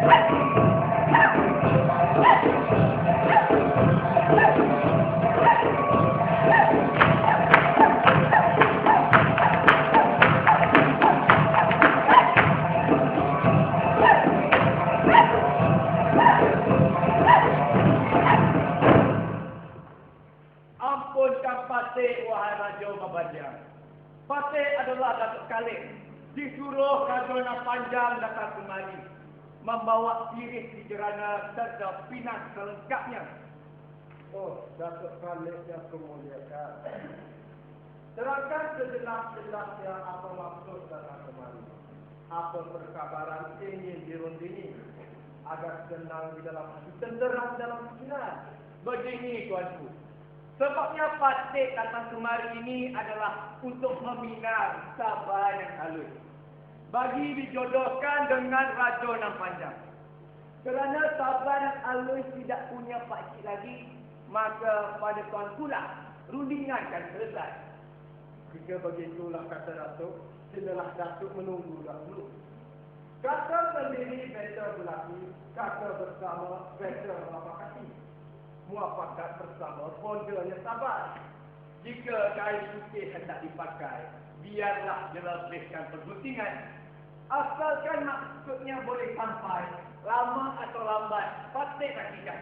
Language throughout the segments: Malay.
Ampunkan Patih, wahai Raja Mabanjang. Patih adalah Datuk Khalid. Disuruh Raja Panjang datang kemari, membawa sirih di jerana serta pinang selengkapnya. Oh, Datuk Khalid yang kemuliaan. Terangkan sejelas-jelasnya apa maksud datang kemari. Apa perkabaran ingin dirundingi agar senang di dalam hati, tenteram dalam pikiran. Begini tuanku, sebabnya Patih datang kemari ini adalah untuk meminang Sabah yang halus, bagi dijodohkan dengan Raja Panjang. Kerana Sabah yang halus tidak punya pakcik lagi, maka pada tuanku lah rundingan akan selesai. Jika begitulah kata Datuk, silalah Datuk menunggu dahulu. Kata sendiri better berlaki, kata bersama better melapakati. Muafakat bersama bondanya Sabah. Jika kain putih hendak dipakai, biarlah dilebihkan perguntingan. Asalkan maksudnya boleh sampai, lama atau lambat, Patih rakikan.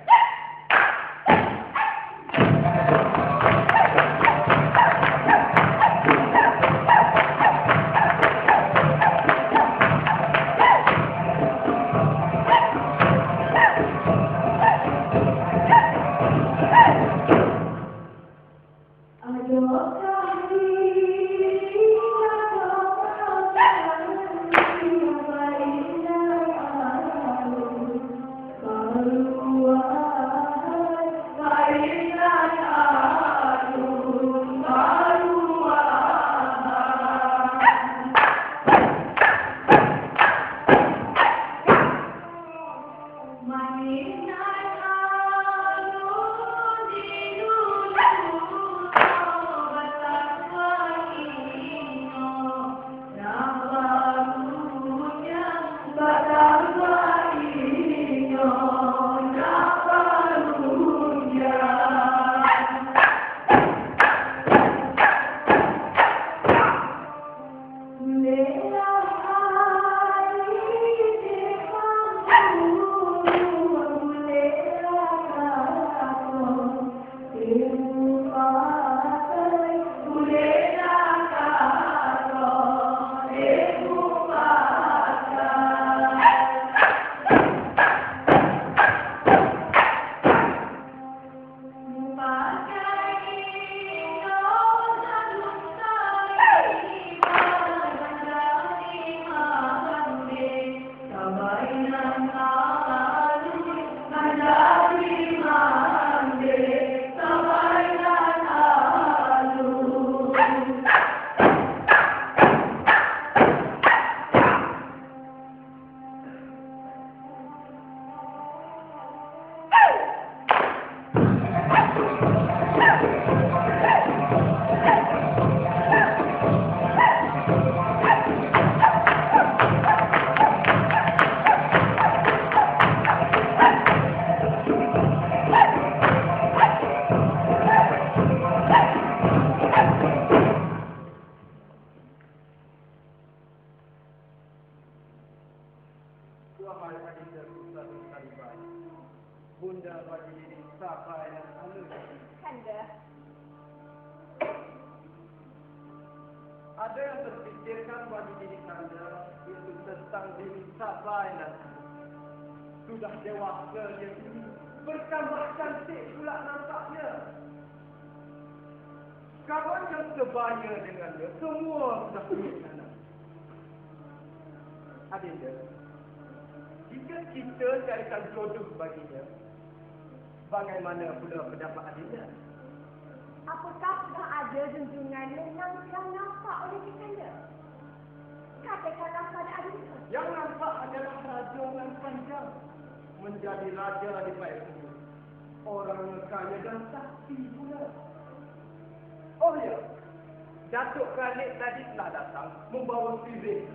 Wahai adinda Sultan Kalibai, Bunda bagi diri Sabah yang halus. Kanda, ada yang terfikirkan bagi diri Kanda itu tentang diri Sabah yang halus. Sudah dewasa dia ini, bertambah cantik pula nampaknya. Kawan yang sebaya dengannya, semua sudah milik Kanda. Adinda, jika kita carikan jodoh baginya, bagaimana pula pendapat adinda? apakah sudah ada junjungan yang nampak oleh Kanda? Katakanlah pada adinda. Yang nampak adalah Raja Panjang menjadi raja di Paik Bumi. Orang kaya dan sakti pula. Oh ya, Datuk Khalid tadi telah datang membawa sirih.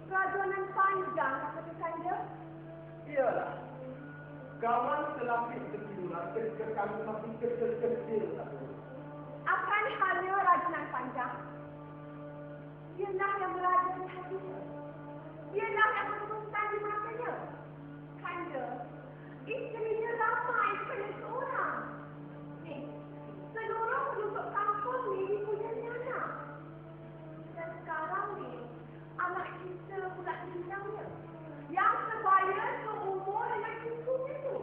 Raja Panjang kata Kanda. Kawan selapis ketiduran ketika kami masih kecil-kecil. Akan halnya rajunan panjang. Dialah yang berada di hatinya. Dialah yang berhutang di matanya. Kanda, isterinya ramai sekali seorang. Ni, seluruh penduduk kampung ni punya anak. Dan sekarang ni, anak kita pula hilangnya. Yang sebaya seumur dengan cucunya tu.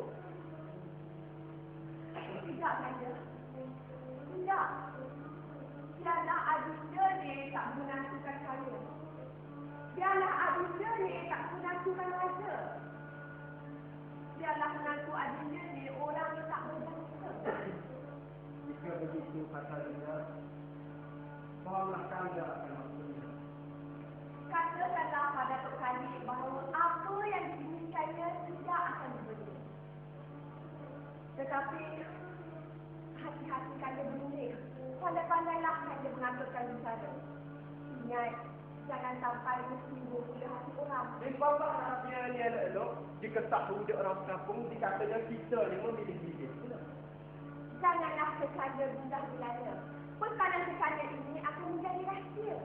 Tidak, Kanda. Tidak. Biarlah adinda ni tak menantukan saya. Biarlah adinda ni tak menantukan raja. Biarlah menantu adinda ni orang yang tak berbangsa. Jika begitu kata Linda, fahamlah Kanda akan maksudnya. Katakanlah pada Tok Khalid bahawa apa yang diinginkannya tidak akan diberi. Tetapi hati-hati Kanda berunding. Pandai-pandailah Kanda mengaturkan bicara. Ingat, jangan sampai mesti pula hati orang. Di bawah rahsia ni elok-elok, jika tak tahu dia orang kampung, dikatanya kita ni memilih diri. Janganlah sekanda mudah dilanda. Perkara sekanda ini akan menjadi rahsia.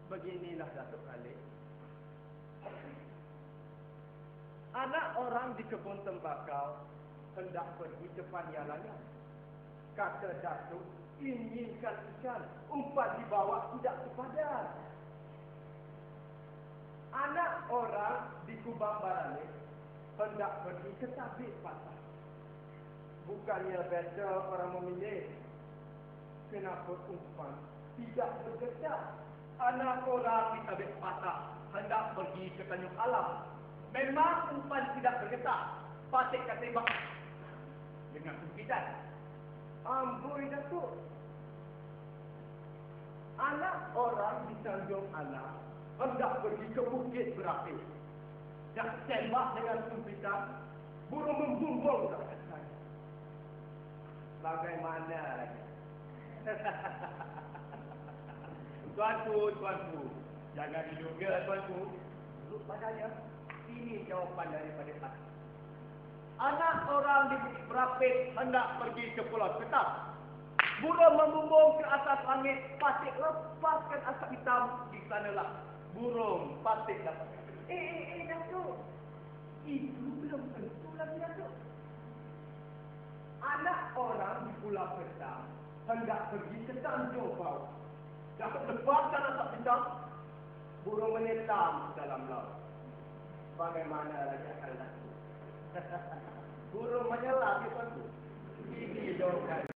Beginilah Datuk Khalid. Anak orang di kebun tembakau hendak pergi ke Panyalangan. Kata Datuk, inginkan ikan, umpan dibawa tidak sepadan. Anak orang di Kubang Baralik hendak pergi ke Tabik Patah. Bukannya better orang memilih. Kenapa umpan tidak bergetar? Anak orang di Tabik Patah hendak pergi ke Tanjung Alam. Memang umpan tidak bergetar. Patut kata tembak dengan kepidan. Amboi Datuk. Anak orang di Tanjung Alam hendak pergi ke Bukit Berapi. Nak tembak dengan sumpitan, burung membumbung tak atas. Bagaimana lagi? Tuanku, jangan diduga tuanku. Rupanya ini jawapan daripada aku. Anak orang di Bukit Berapit hendak pergi ke Pulau Ketam. Burung membumbung ke atas langit, Patik lepaskan asap hitam. Di sanalah burung Patik dapat. Datuk. Itu belum tentu lagi, Datuk. Anak orang di Pulau Ketam hendak pergi ke Tanjung Bau. Dapat lepaskan asap hitam, burung menyelam dalam laut. Bagaimana lagi akan laku? Burung menyelam itu. Ini jawapan.